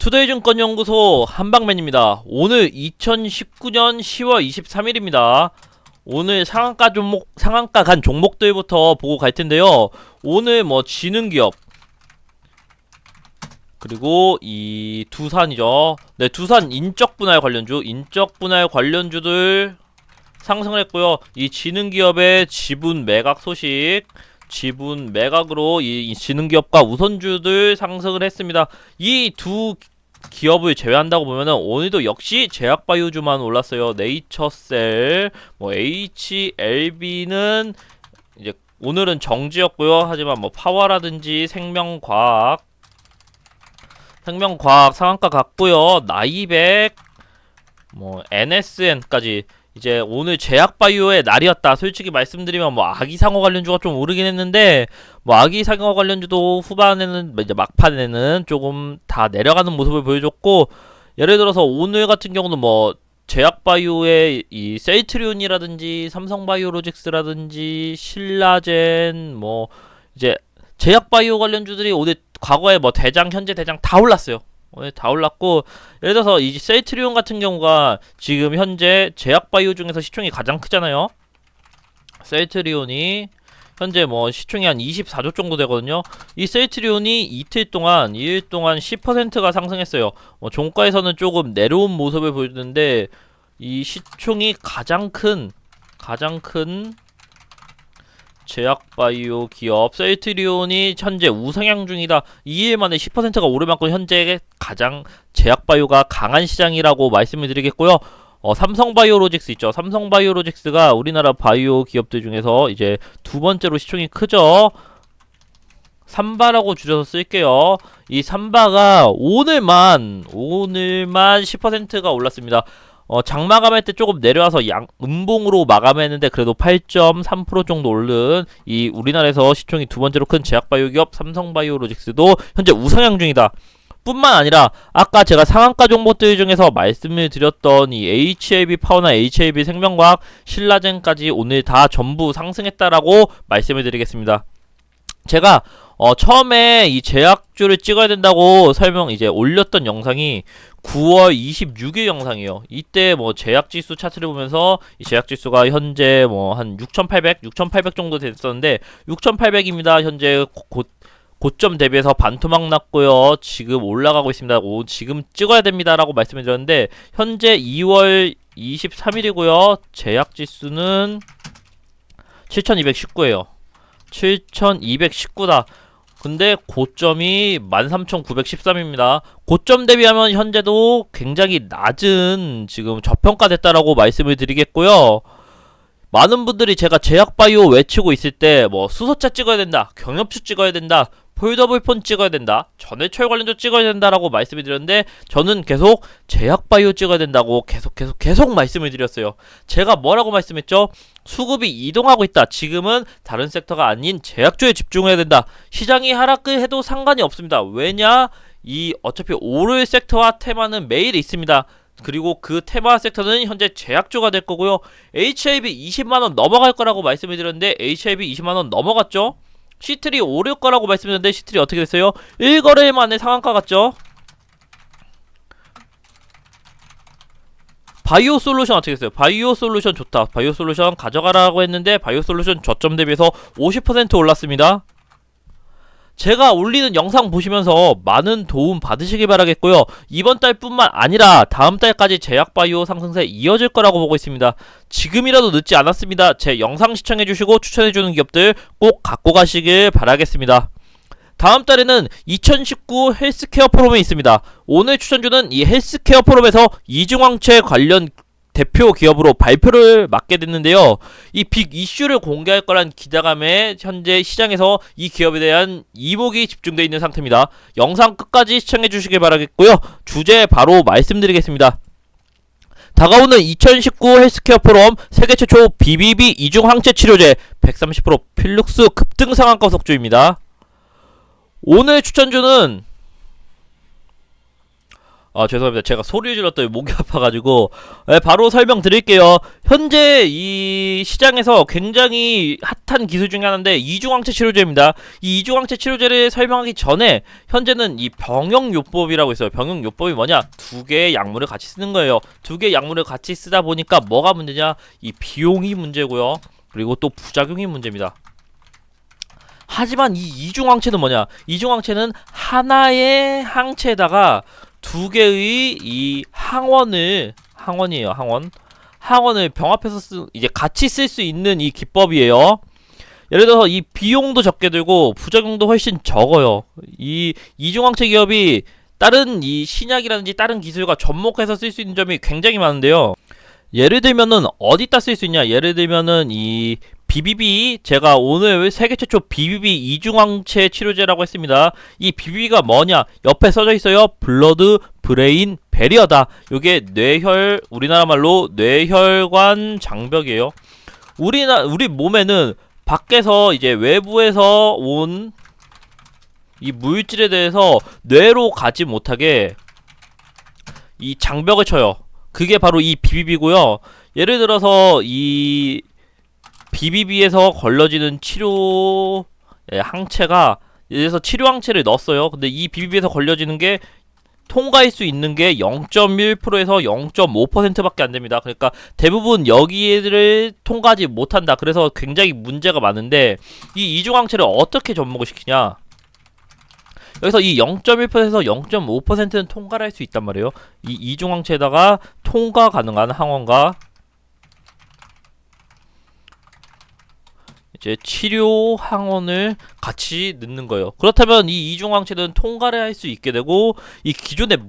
투데이증권연구소 한방맨입니다. 오늘 2019년 10월 23일입니다. 오늘 상한가 간 종목들부터 보고 갈 텐데요. 오늘 지능기업 그리고 이 두산이죠. 네, 두산 인적분할 관련주들 상승을 했고요. 이 지능기업의 지분 매각 소식, 지분 매각으로 이 지능기업과 우선주들 상승을 했습니다. 이 두 기업을 제외한다고 보면은 오늘도 역시 제약바이오주만 올랐어요. 네이처셀, HLB는 이제 오늘은 정지였고요. 하지만 파워라든지 생명과학 상한가 갔고요. 나이백, NSN까지 이제 오늘 제약바이오의 날이었다. 솔직히 말씀드리면 아기상어 관련주가 좀 오르긴 했는데 아기상어 관련주도 후반에는 이제 막판에는 조금 다 내려가는 모습을 보여줬고, 예를 들어서 오늘 같은 경우는 제약바이오의 이 셀트리온이라든지 삼성바이오로직스라든지 신라젠 이제 제약바이오 관련주들이 오늘 과거에 현재 대장 다 올랐어요. 오늘 다 올랐고, 예를 들어서 이 셀트리온 같은 경우가 지금 현재 제약바이오 중에서 시총이 가장 크잖아요. 셀트리온이 현재 시총이 한 24조 정도 되거든요. 이 셀트리온이 이일 동안 10%가 상승했어요. 종가에서는 조금 내려온 모습을 보여주는데, 이 시총이 가장 큰 제약바이오 기업 셀트리온이 현재 우상향 중이다. 2일 만에 10%가 오를 만큼 현재 가장 제약바이오가 강한 시장이라고 말씀을 드리겠고요. 삼성바이오로직스 있죠. 삼성바이오로직스가 우리나라 바이오 기업들 중에서 이제 두 번째로 시총이 크죠. 삼바라고 줄여서 쓸게요. 이 삼바가 오늘만 10%가 올랐습니다. 장 마감할 때 조금 내려와서 음봉으로 마감했는데 그래도 8.3% 정도 오른 이 우리나라에서 시총이 두 번째로 큰 제약바이오 기업 삼성바이오로직스도 현재 우상향 중이다. 뿐만 아니라 아까 제가 상한가 종목들 중에서 말씀을 드렸던 이 HLB 파워나 HLB 생명과학, 신라젠까지 오늘 다 전부 상승했다라고 말씀을 드리겠습니다. 제가 처음에 이 제약주를 찍어야 된다고 이제 올렸던 영상이 9월 26일 영상이에요. 이때 제약지수 차트를 보면서 이 제약지수가 현재 한 6,800 정도 됐었는데 6,800입니다. 현재 고점 대비해서 반토막 났고요. 지금 올라가고 있습니다. 지금 찍어야 됩니다라고 말씀을 드렸는데 현재 2월 23일이고요. 제약지수는 7,219예요. 7,219다. 근데 고점이 13,913입니다. 고점 대비하면 현재도 굉장히 낮은 지금 저평가됐다라고 말씀을 드리겠고요. 많은 분들이 제가 제약바이오 외치고 있을 때 수소차 찍어야 된다, 경협주 찍어야 된다, 폴더블폰 찍어야 된다, 전해철 관련주 찍어야 된다라고 말씀을 드렸는데 저는 계속 제약바이오 찍어야 된다고 계속 말씀을 드렸어요. 제가 뭐라고 말씀했죠? 수급이 이동하고 있다. 지금은 다른 섹터가 아닌 제약주에 집중해야 된다. 시장이 하락해도 상관이 없습니다. 왜냐? 어차피 오를 섹터와 테마는 매일 있습니다. 그리고 그 테마 섹터는 현재 제약주가 될 거고요. HLB 20만원 넘어갈 거라고 말씀을 드렸는데 HLB 20만원 넘어갔죠? 시트리 오를 거라고 말씀드렸는데 시트리 어떻게 됐어요? 1거래일 만에 상한가 갔죠? 바이오 솔루션 어떻게 됐어요? 바이오 솔루션 좋다. 바이오 솔루션 가져가라고 했는데 바이오 솔루션 저점 대비해서 50% 올랐습니다. 제가 올리는 영상 보시면서 많은 도움 받으시길 바라겠고요. 이번 달뿐만 아니라 다음 달까지 제약바이오 상승세 이어질 거라고 보고 있습니다. 지금이라도 늦지 않았습니다. 제 영상 시청해주시고 추천해주는 기업들 꼭 갖고 가시길 바라겠습니다. 다음 달에는 2019 헬스케어 포럼이 있습니다. 오늘 추천주는 이 헬스케어 포럼에서 이중항체 관련 대표 기업으로 발표를 맡게 됐는데요. 이 빅 이슈를 공개할 거란 기대감에 현재 시장에서 이 기업에 대한 이목이 집중되어 있는 상태입니다. 영상 끝까지 시청해 주시길 바라겠고요. 주제 바로 말씀드리겠습니다. 다가오는 2019 헬스케어 포럼 세계 최초 BBB 이중항체 치료제 130% 필룩스 급등 상한가 속주입니다. 오늘 추천주는 죄송합니다. 제가 소리를 질렀더니 목이 아파가지고. 바로 설명드릴게요. 현재 이 시장에서 굉장히 핫한 기술 중에 하나인데 이중항체 치료제입니다. 이 이중항체 치료제를 설명하기 전에 현재는 이 병용요법이라고 있어요. 병용요법이 뭐냐? 두 개의 약물을 같이 쓰는 거예요. 두 개의 약물을 같이 쓰다 보니까 뭐가 문제냐? 이 비용이 문제고요. 그리고 또 부작용이 문제입니다. 하지만 이 이중항체는 뭐냐? 이중항체는 하나의 항체에다가 두 개의 이 항원이에요. 항원을 병합해서 이제 같이 쓸 수 있는 이 기법이에요. 예를 들어서 이 비용도 적게 들고 부작용도 훨씬 적어요. 이 이중항체 기업이 다른 이 신약이라든지 다른 기술과 접목해서 쓸 수 있는 점이 굉장히 많은데요. 예를 들면은 어디다 쓸 수 있냐? 예를 들면은 이 BBB, 제가 오늘 세계 최초 BBB 이중항체 치료제라고 했습니다. 이 BBB가 뭐냐? 옆에 써져 있어요. 블러드 브레인 베리어다. 요게 우리나라 말로 뇌혈관 장벽이에요. 우리 몸에는 밖에서 이제 외부에서 온 이 물질에 대해서 뇌로 가지 못하게 이 장벽을 쳐요. 그게 바로 이 BBB고요. 예를 들어서 이 BBB에서 걸러지는 치료 항체가, 예를 들어서 치료 항체를 넣었어요. 근데 이 BBB에서 걸려지는 게 통과할 수 있는 게 0.1%에서 0.5%밖에 안 됩니다. 그러니까 대부분 여기를 통과하지 못한다. 그래서 굉장히 문제가 많은데 이 이중항체를 어떻게 접목을 시키냐? 여기서 이 0.1%에서 0.5%는 통과를 할 수 있단 말이에요. 이 이중항체에다가 통과 가능한 항원과 이제 치료 항원을 같이 넣는 거예요. 그렇다면 이 이중항체는 통과를 할 수 있게 되고, 이 기존의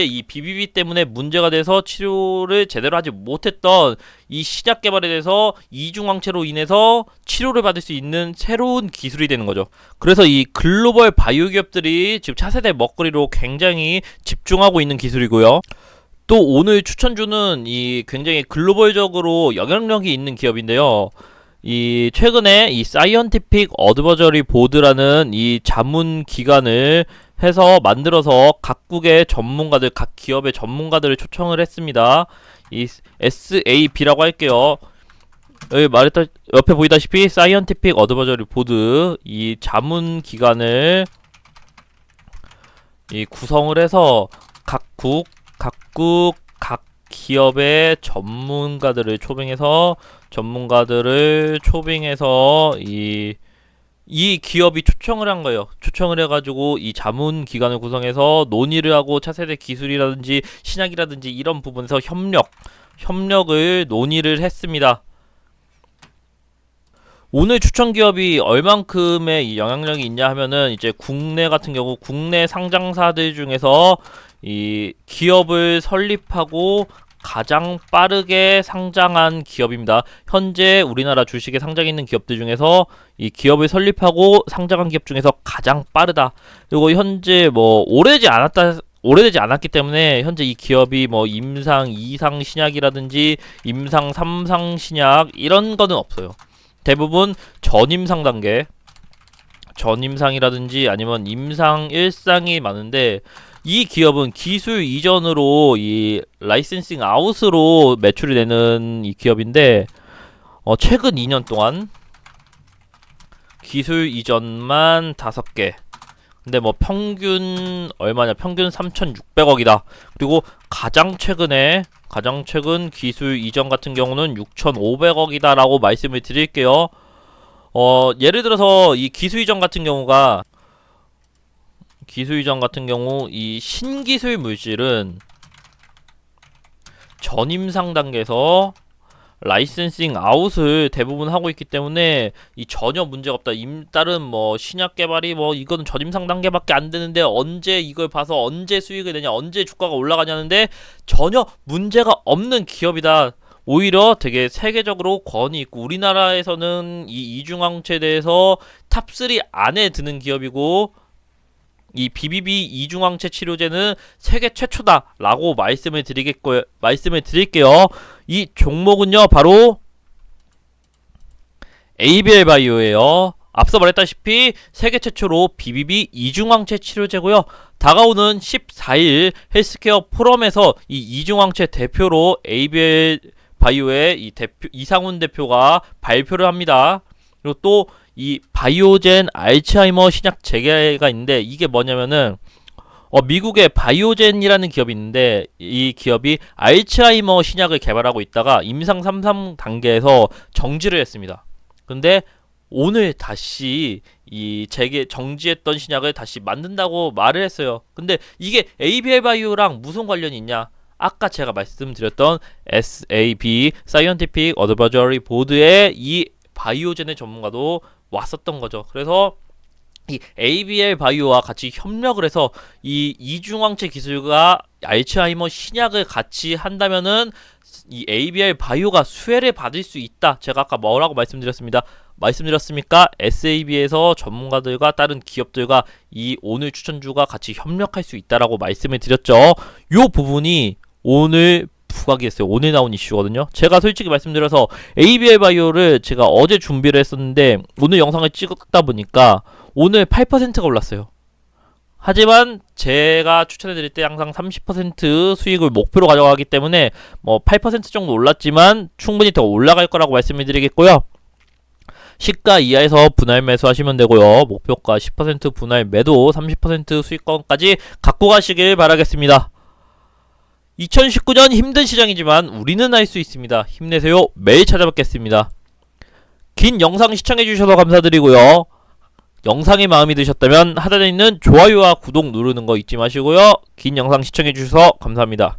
이 BBB 때문에 문제가 돼서 치료를 제대로 하지 못했던 이 신약 개발에 대해서 이중항체로 인해서 치료를 받을 수 있는 새로운 기술이 되는 거죠. 그래서 이 글로벌 바이오 기업들이 지금 차세대 먹거리로 굉장히 집중하고 있는 기술이고요. 또 오늘 추천주는 이 굉장히 글로벌적으로 영향력이 있는 기업인데요. 이 최근에 이 사이언티픽 어드바이저리 보드라는 이 자문 기관을 해서 만들어서 각국의 전문가들, 각 기업의 전문가들을 초청을 했습니다. 이 SAB라고 할게요. 여기 말했던 옆에 보이다시피 사이언티픽 어드바이저리 보드, 이 자문 기관을 이 구성을 해서 각 기업의 전문가들을 초빙해서 이 기업이 초청을 한 거예요. 초청을 해가지고 이 자문 기관을 구성해서 논의를 하고 차세대 기술이라든지 신약이라든지 이런 부분에서 협력을 논의를 했습니다. 오늘 추천 기업이 얼만큼의 이 영향력이 있냐 하면은, 이제 국내 같은 경우 국내 상장사들 중에서 이 기업을 설립하고 가장 빠르게 상장한 기업입니다. 현재 우리나라 주식에 상장해 있는 기업들 중에서 이 기업을 설립하고 상장한 기업 중에서 가장 빠르다. 그리고 현재 오래되지 않았기 때문에 현재 이 기업이 임상 2상 신약이라든지 임상 3상 신약 이런 거는 없어요. 대부분 전임상 단계, 전임상이라든지 아니면 임상 1상이 많은데, 이 기업은 기술 이전으로 이 라이센싱 아웃으로 매출이 되는 이 기업인데, 최근 2년 동안 기술 이전만 5개. 근데 평균 얼마냐? 평균 3,600억이다. 그리고 가장 최근 기술 이전 같은 경우는 6,500억이다라고 말씀을 드릴게요. 예를 들어서 이 기술 이전 같은 경우 이 신기술 물질은 전임상 단계에서 라이센싱 아웃을 대부분 하고 있기 때문에 이 전혀 문제가 없다. 다른 신약 개발이 이거는 전임상 단계밖에 안 되는데 언제 이걸 봐서 언제 수익을 내냐, 언제 주가가 올라가냐는데 전혀 문제가 없는 기업이다. 오히려 되게 세계적으로 권위 있고, 우리나라에서는 이 이중항체에 대해서 탑3 안에 드는 기업이고, 이 BBB 이중항체 치료제는 세계 최초다라고 말씀을 드릴게요. 이 종목은요 바로 ABL 바이오예요. 앞서 말했다시피 세계 최초로 BBB 이중항체 치료제고요. 다가오는 14일 헬스케어 포럼에서 이 이중항체 대표로 ABL 바이오의 이 대표 이상훈 대표가 발표를 합니다. 그리고 또 이 바이오젠 알츠하이머 신약 재개가 있는데 이게 뭐냐면은 미국의 바이오젠이라는 기업이 있는데 이 기업이 알츠하이머 신약을 개발하고 있다가 임상 3 단계에서 정지를 했습니다. 근데 오늘 다시 이 정지했던 신약을 다시 만든다고 말을 했어요. 근데 이게 ABL 바이오랑 무슨 관련이 있냐? 아까 제가 말씀드렸던 SAB Scientific Advisory Board의 이 바이오젠의 전문가도 왔었던 거죠. 그래서 이 ABL 바이오와 같이 협력을 해서 이 이중항체 기술과 알츠하이머 신약을 같이 한다면은 이 ABL 바이오가 수혜를 받을 수 있다. 제가 아까 뭐라고 말씀드렸습니까? SAB에서 전문가들과 다른 기업들과 이 오늘 추천주가 같이 협력할 수 있다라고 말씀을 드렸죠. 요 부분이 오늘 부각이 됐어요. 오늘 나온 이슈거든요. 제가 솔직히 말씀드려서 ABL 바이오를 제가 어제 준비를 했었는데 오늘 영상을 찍다 보니까 오늘 8%가 올랐어요. 하지만 제가 추천해드릴 때 항상 30% 수익을 목표로 가져가기 때문에 뭐 8% 정도 올랐지만 충분히 더 올라갈 거라고 말씀을 드리겠고요. 시가 이하에서 분할 매수 하시면 되고요. 목표가 10% 분할 매도 30% 수익권까지 갖고 가시길 바라겠습니다. 2019년 힘든 시장이지만 우리는 할 수 있습니다. 힘내세요. 매일 찾아뵙겠습니다. 긴 영상 시청해주셔서 감사드리고요. 영상이 마음에 드셨다면 하단에 있는 좋아요와 구독 누르는 거 잊지 마시고요. 긴 영상 시청해주셔서 감사합니다.